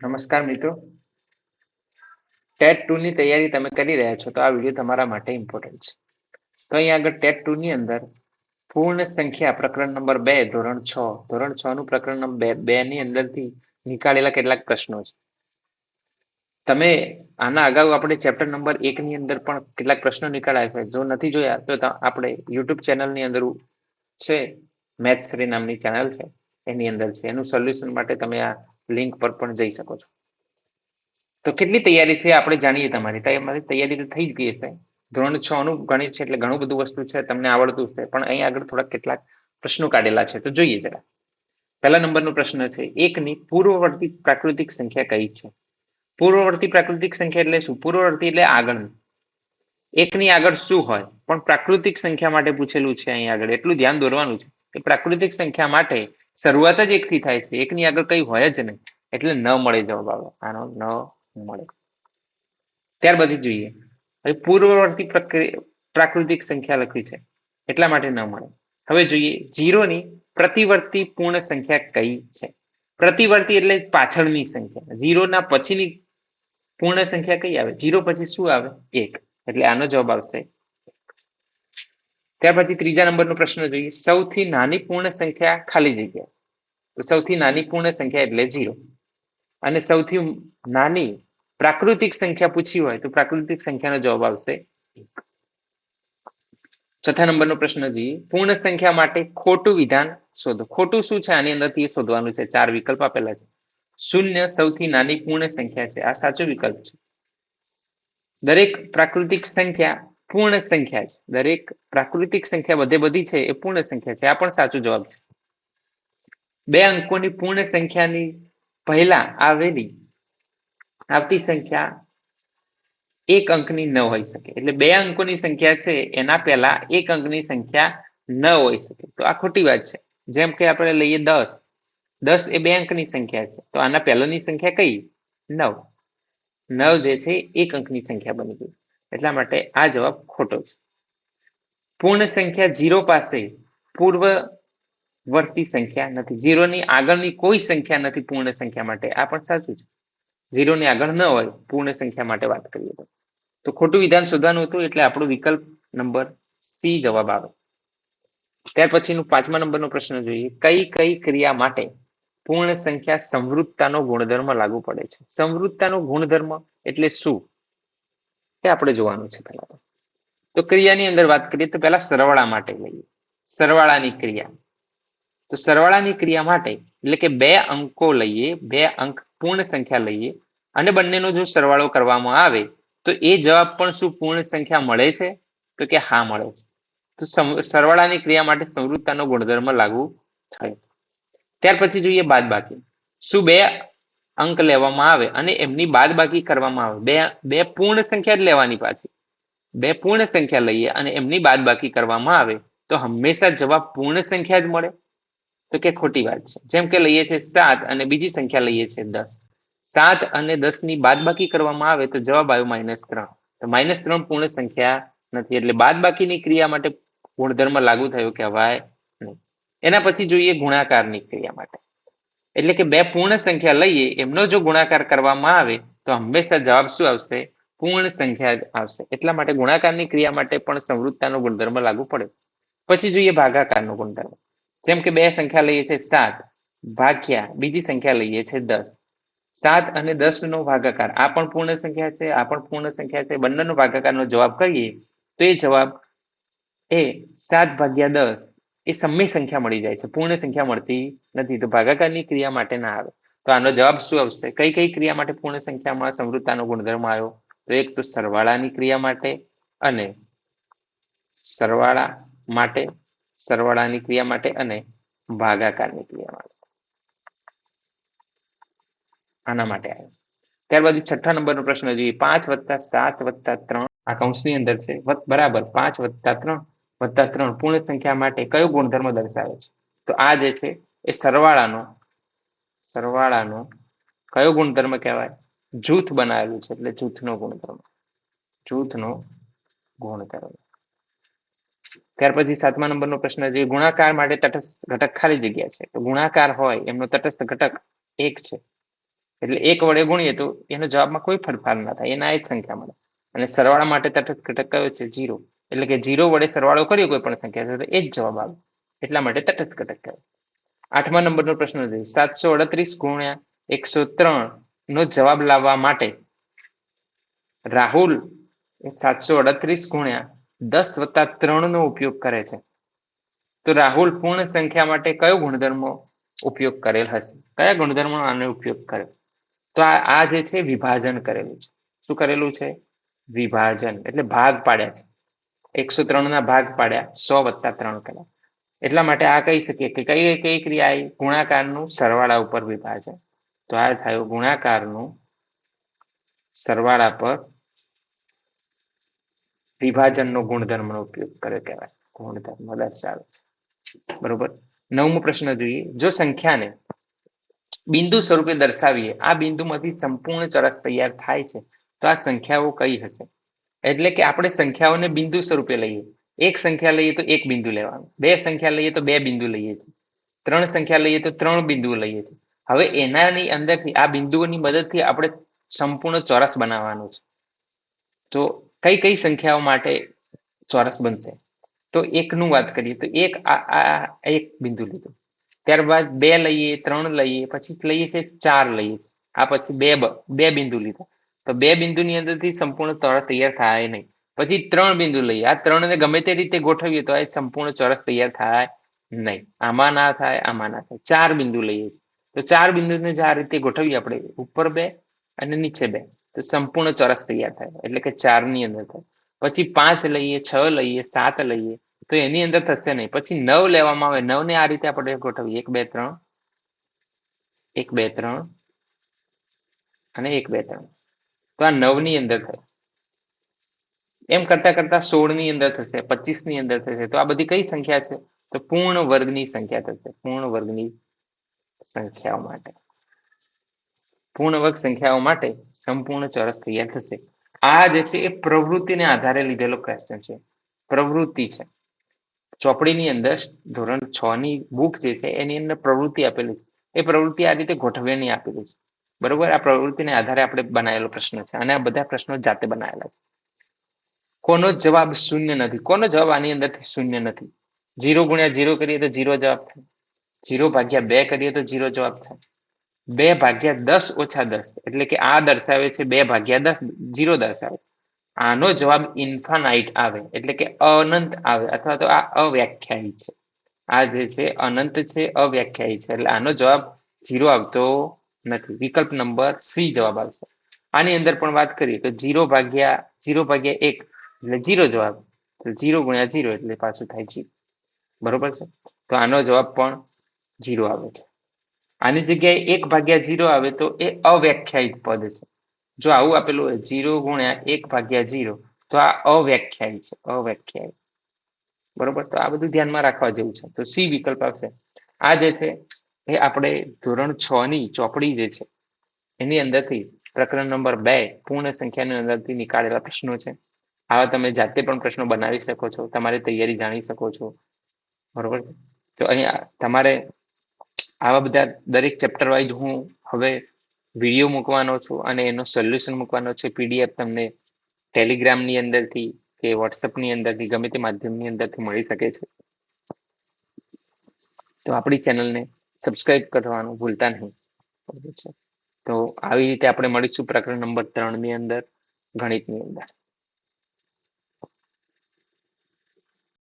નમસ્કાર મિત્રો, ટેટ 2 ની તૈયારી તમે કરી રહ્યા છો તો આ વિડીયો તમારા માટે ઇમ્પોર્ટન્ટ છે. તો અહીં આગળ ટેટ 2 ની અંદર પૂર્ણ સંખ્યા પ્રકરણ નંબર 2 ધોરણ 6 નું પ્રકરણ નંબર 2 ની અંદરથી નીકાળેલા કેટલાક પ્રશ્નો છે. તમે આના અગાઉ આપણે ચેપ્ટર નંબર 1 ની અંદર પણ કેટલાક પ્રશ્નો નીકાળ્યા છે. જો નથી જોયા તો આપણે યુટ્યુબ ચેનલની અંદર છે, મેથ્સરી નામની ચેનલ છે, એની અંદર છે. એનું સોલ્યુશન માટે તમે આ લિંક પર પણ જઈ શકો છો. તો કેટલી તૈયારી છે આપણે જાણીએ. તમારી તૈયારી તો થઈ જ ગઈ હશે. ધોરણ 6 નું ગણિત છે એટલે ઘણું બધું વસ્તુ છે, તમને આવડતું હશે. પણ અહીં આગળ થોડાક કેટલાક પ્રશ્નો કાઢેલા છે, તો જોઈએ જરા. પહેલા નંબરનો પ્રશ્ન છે, 1 ની પૂર્વવર્તી પ્રાકૃતિક સંખ્યા કઈ છે? પૂર્વવર્તી પ્રાકૃતિક સંખ્યા એટલે શું? પૂર્વવર્તી એટલે આગળની. 1 ની આગળ શું હોય? પણ પ્રાકૃતિક સંખ્યા માટે પૂછેલું છે. અહીં આગળ એટલું ધ્યાન દોરવાનું છે કે પ્રાકૃતિક સંખ્યા માટે શરૂઆત જ 1 થી થાય છે. 1 ની આગળ કઈ હોય જ નહીં, એટલે ન મળે જવાબ આવે. આનો ન મળે. ત્યાર પછી જોઈએ, હવે પૂર્વવર્તી પ્રાકૃતિક સંખ્યા લખવી છે એટલા માટે ન મળે. હવે જોઈએ, 0 ની પ્રતિવર્તી પૂર્ણ સંખ્યા કઈ છે? પ્રતિવર્તી એટલે પાછળની સંખ્યા. 0 ના પછીની પૂર્ણ સંખ્યા કઈ આવે? 0 પછી શું આવે? 1. એટલે આનો જવાબ આવશે. ત્યાર પછી ત્રીજા નંબરનો પ્રશ્ન જોઈએ, સૌથી નાની પૂર્ણ સંખ્યા ખાલી જગ્યા. તો સૌથી નાની પૂર્ણ સંખ્યા એટલે 0. અને સૌથી નાની પ્રાકૃતિક સંખ્યા પૂછી હોય તો પ્રાકૃતિક સંખ્યાનો જવાબ આવશે 1. ચોથા નંબરનો પ્રશ્ન જોઈએ, પૂર્ણ સંખ્યા માટે ખોટું વિધાન શોધો. ખોટું શું છે આની અંદરથી શોધવાનું છે. 4 વિકલ્પ આપેલા છે. 0 સૌથી નાની પૂર્ણ સંખ્યા છે, આ સાચો વિકલ્પ છે. દરેક પ્રાકૃતિક સંખ્યા પૂર્ણ સંખ્યા છે. દરેક પ્રાકૃતિક સંખ્યા બધે બધી છે એ પૂર્ણ સંખ્યા છે, આ પણ સાચો જવાબ છે. 2 અંકોની પૂર્ણ સંખ્યાની પહેલા આવતી સંખ્યા 1 અંકની ન હોઈ શકે. એટલે 2 અંકોની સંખ્યા છે એના પહેલા 1 અંકની સંખ્યા ન હોઈ શકે, તો આ ખોટી વાત છે. જેમ કે આપણે લઈએ 10. 10 એ 2 અંકની સંખ્યા છે, તો આના પહેલાની સંખ્યા કઈ? 9. 9 જે છે 1 અંકની સંખ્યા બની ગઈ, એટલા માટે આ જવાબ ખોટો છે. પૂર્ણ સંખ્યા 0 પાસે પૂર્વવર્તી સંખ્યા નથી. 0 ની આગળની કોઈ સંખ્યા નથી પૂર્ણ સંખ્યા માટે, આ પણ સાચું છે. 0 ની આગળ ન હોય પૂર્ણ સંખ્યા માટે વાત કરીએ તો ખોટું વિધાન શોધવાનું હતું, એટલે આપણો વિકલ્પ નંબર સી જવાબ આવે. ત્યાર પછીનું 5મા નંબરનો પ્રશ્ન જોઈએ, કઈ કઈ ક્રિયા માટે પૂર્ણ સંખ્યા સંવૃત્તાનો ગુણધર્મ લાગુ પડે છે? સંવૃત્તાનો ગુણધર્મ એટલે શું એ આપણે જોવાનું છે. પહેલા તો ક્રિયાની અંદર વાત કરીએ તો પહેલા સરવાળા માટે લઈએ. સરવાળાની ક્રિયા, તો સરવાળાની ક્રિયા માટે એટલે કે 2 અંકો લઈએ, 2 અંક પૂર્ણ સંખ્યા લઈએ અને બંનેનો જો સરવાળો કરવામાં આવે તો એ જવાબ પણ શું પૂર્ણ સંખ્યા મળે છે? તો કે હા, મળે છે. તો સરવાળાની ક્રિયા માટે સંવૃત્તાનો ગુણધર્મ લાગુ થયો. ત્યાર પછી જોઈએ બાદબાકી. શું 2 અંક લેવામાં આવે અને એમની બાદબાકી કરવામાં આવે? બે પૂર્ણ સંખ્યા જ લેવાની. પાછી 2 પૂર્ણ સંખ્યા લઈએ અને એમની બાદબાકી કરવામાં આવે તો હંમેશા જવાબ પૂર્ણ સંખ્યા જ મળે? તો કે ખોટી વાત છે. જેમ કે લઈએ છે 7 અને બીજી સંખ્યા લઈએ છે 10. 7 અને 10 ની બાદબાકી કરવામાં આવે તો જવાબ આવ્યો -3. તો -3 પૂર્ણ સંખ્યા નથી, એટલે બાદબાકીની ક્રિયા માટે ગુણધર્મ લાગુ થયો કહેવાય નહીં. એના પછી જોઈએ ગુણાકારની ક્રિયા માટે, એટલે કે 2 પૂર્ણ સંખ્યા લઈએ એમનો જો ગુણાકાર કરવામાં આવે તો હંમેશા જવાબ શું આવશે? પૂર્ણ સંખ્યા જ આવશે. એટલા માટે ગુણાકારની ક્રિયા માટે પણ સંવૃત્તાનો ગુણધર્મ લાગુ પડે. પછી જોઈએ ભાગાકારનો ગુણધર્મ. જેમ કે 2 સંખ્યા લઈએ છે 7 ભાગ્યા બીજી સંખ્યા લઈએ છે 10. 7 અને 10 નો ભાગાકાર, આ પણ પૂર્ણ સંખ્યા છે, આ પણ પૂર્ણ સંખ્યા છે. બંનેનો ભાગાકારનો જવાબ કરીએ તો એ જવાબ એ 7/10 એ સમય સંખ્યા મળી જાય છે, પૂર્ણ સંખ્યા મળતી નથી. તો ભાગાકારની ક્રિયા માટે ના આવે. તો આનો જવાબ શું આવશે? કઈ કઈ ક્રિયા માટે પૂર્ણ સંખ્યામાં સંવૃત્તાનો ગુણધર્મ આવ્યો? તો એક તો સરવાળાની ક્રિયા માટે અને સરવાળાની ક્રિયા માટે અને ભાગાકારની ક્રિયા માટે, આના માટે આવ્યો. ત્યારબાદ 6થા નંબરનો પ્રશ્ન જોઈએ, 5 + 7 + 3 આ કૌંસની અંદર છે બરાબર 5 + 3 + 3 પૂર્ણ સંખ્યા માટે કયો ગુણધર્મ દર્શાવે છે? તો આ જે છે એ સરવાળાનો કયો ગુણધર્મ કહેવાય? જૂથ બનાવેલું છે એટલે જૂથનો ગુણધર્મ. ત્યાર પછી 7મા નંબરનો પ્રશ્ન છે, ગુણાકાર માટે તટસ્થ ઘટક ખાલી જગ્યા છે. તો ગુણાકાર હોય એમનો તટસ્થ ઘટક 1 છે. એટલે 1 વડે ગુણીએ તો એનો જવાબમાં કોઈ ફેરફાર ના થાય, એના એ જ સંખ્યા મળે. અને સરવાળા માટે તટસ્થ ઘટક કયો છે? 0. એટલે કે 0 વડે સરવાળો કર્યો કોઈ પણ સંખ્યા તો એ જ જવાબ આવે, એટલા માટે તટસ્થ ઘટક કહેવાય. 8મા નંબરનો પ્રશ્ન જોઈએ. 738 ગુણ્યા 103 નો જવાબ લાવવા માટે રાહુલ 738 ગુણ્યા 10 + 3 નો ઉપયોગ કરે છે. તો રાહુલ પૂર્ણ સંખ્યા માટે કયો ગુણધર્મ ઉપયોગ કરેલ હશે? કયા ગુણધર્મનો આનો ઉપયોગ કર્યો? તો આ જે છે વિભાજન કરેલું છે. શું કરેલું છે? વિભાજન, એટલે ભાગ પાડ્યા છે. 103 ના ભાગ પાડ્યા, 100 + 3 કર્યા. એટલા માટે આ કહી શકીએ કે કઈ ક્રિયા આવી? ગુણાકારનું સરવાળા ઉપર વિભાજન. તો આ થયું ગુણાકારનું સરવાળા પર વિભાજનનો ગુણધર્મનો ઉપયોગ કર્યો કહેવાય. ગુણધર્મ દર્શાવે છે. બરોબર. 9મો પ્રશ્ન જોઈએ. જો સંખ્યાને બિંદુ સ્વરૂપે દર્શાવીએ, આ બિંદુમાંથી સંપૂર્ણ ચોરસ તૈયાર થાય છે, તો આ સંખ્યાઓ કઈ હશે? એટલે કે આપણે સંખ્યાઓને બિંદુ સ્વરૂપે લઈએ. એક સંખ્યા લઈએ તો એક બિંદુ લેવાનું, બે સંખ્યા લઈએ તો બે બિંદુ લઈએ છીએ, 3 સંખ્યા લઈએ તો 3 બિંદુઓ લઈએ છીએ. હવે એનાની અંદરથી આ બિંદુઓની મદદથી આપણે સંપૂર્ણ ચોરસ બનાવવાનું છે. તો કઈ કઈ સંખ્યાઓ માટે ચોરસ બનશે? તો એકનું વાત કરીએ તો એક બિંદુ લીધું, ત્યારબાદ 2 લઈએ, 3 લઈએ, પછી લઈએ છે 4 લઈએ છીએ, આ પછી બે બિંદુ લીધા. તો 2 બિંદુની અંદરથી સંપૂર્ણ ચોરસ તૈયાર થાય નહીં. પછી 3 બિંદુ લઈએ, આ 3ને ગમે તે રીતે ગોઠવીએ તો આ સંપૂર્ણ ચોરસ તૈયાર થાય નહીં. આમાં ના થાય, આમાં ના થાય. 4 બિંદુ લઈએ છીએ, તો 4 બિંદુને જે આ રીતે ગોઠવીએ આપણે, ઉપર 2 અને નીચે 2, તો સંપૂર્ણ ચોરસ તૈયાર થાય, એટલે કે 4 ની અંદર થાય. પછી 5 લઈએ, 6 લઈએ, 7 લઈએ, તો એની અંદર થશે નહીં. પછી 9 લેવામાં આવે, 9 ને આ રીતે આપણે ગોઠવીએ, 1 2 3, 1 2 3 અને 1 2 3, તો આ 9 ની અંદર થાય. એમ કરતા કરતા 16 ની અંદર થશે, 25 ની અંદર થશે. તો આ બધી કઈ સંખ્યા છે? તો પૂર્ણ વર્ગની સંખ્યા થશે. પૂર્ણ વર્ગની સંખ્યાઓ માટે, પૂર્ણ વર્ગ સંખ્યાઓ માટે સંપૂર્ણ ચોરસ તૈયાર થશે. આ જે છે એ પ્રવૃત્તિને આધારે લીધેલો ક્વેશ્ચન છે. પ્રવૃત્તિ છે. ચોપડીની અંદર ધોરણ 6 ની બુક જે છે એની અંદર પ્રવૃત્તિ આપેલી છે. એ પ્રવૃત્તિ આ રીતે ગોઠવણી આપેલી છે. બરોબર. આ પ્રવૃત્તિને આધારે આપણે બનાવેલો પ્રશ્ન છે, અને આ બધા પ્રશ્નો જાતે બનાવેલા છે. કોનો જવાબ શૂન્ય નથી? કોનો જવાબ આની અંદરથી શૂન્ય નથી? 0 ગુણ્યા 0 કરીએ તો 0 જવાબ થાય, 0 ભાગ્યા 2 કરીએ તો 0 જવાબ થાય, 2 ભાગ્યા 10 ઓછા 10, એટલે કે આ દર્શાવે છે 2 ભાગ્યા 10, 0 દર્શાવે. આનો જવાબ ઇન્ફાનાઇટ આવે, એટલે કે અનંત આવે, અથવા તો આ અવ્યાખ્યાયિત છે. આ જે છે અનંત છે, અવ્યાખ્યાયિત છે, એટલે આનો જવાબ 0 આવતો નથી. વિકલ્પ નંબર સી જવાબ આવશે. આની અંદર પણ વાત કરીએ તો 0 ભાગ્યા 1 એટલે 0 જવાબ, 0 ગુણ્યા 0 એટલે પાછું થાય 0. બરોબર છે. તો આનો જવાબ પણ 0 આવે છે. આની જગ્યાએ 1 ભાગ્યા 0 આવે તો એ અવ્યાખ્યાયિત પદ છે. જો આવું આપેલું હોય 0 ગુણ્યા 1 ભાગ્યા 0, તો આ અવ્યાખ્યાયિત છે, અવ્યાખ્યાયિત. બરોબર. તો આ બધું ધ્યાનમાં રાખવા જેવું છે. તો સી વિકલ્પ આવશે. આ જે છે એ આપણે ધોરણ 6 ની ચોપડી જે છે એની અંદરથી પ્રકરણ નંબર 2 પૂર્ણ સંખ્યાની અંદરથી નીકાળેલા પ્રશ્નો છે. આવા તમે જાતે પણ પ્રશ્નો બનાવી શકો છો, તમારી તૈયારી જાણી શકો છો. બરોબર. તો અહીંયા તમારે આવા બધા દરેક ચેપ્ટર વાઇઝ હું હવે વિડીયો મૂકવાનો છું, અને એનો સોલ્યુશન મૂકવાનો છે. પીડીએફ તમને ટેલિગ્રામની અંદરથી કે વોટ્સઅપની અંદરથી, ગમે તે માધ્યમની અંદરથી મળી શકે છે. તો આપણી ચેનલને સબસ્ક્રાઇબ કરવાનું ભૂલતા નહીં. બરોબર છે. તો આવી રીતે આપણે મળીશું પ્રકરણ નંબર 3 ની અંદર, ગણિતની અંદર.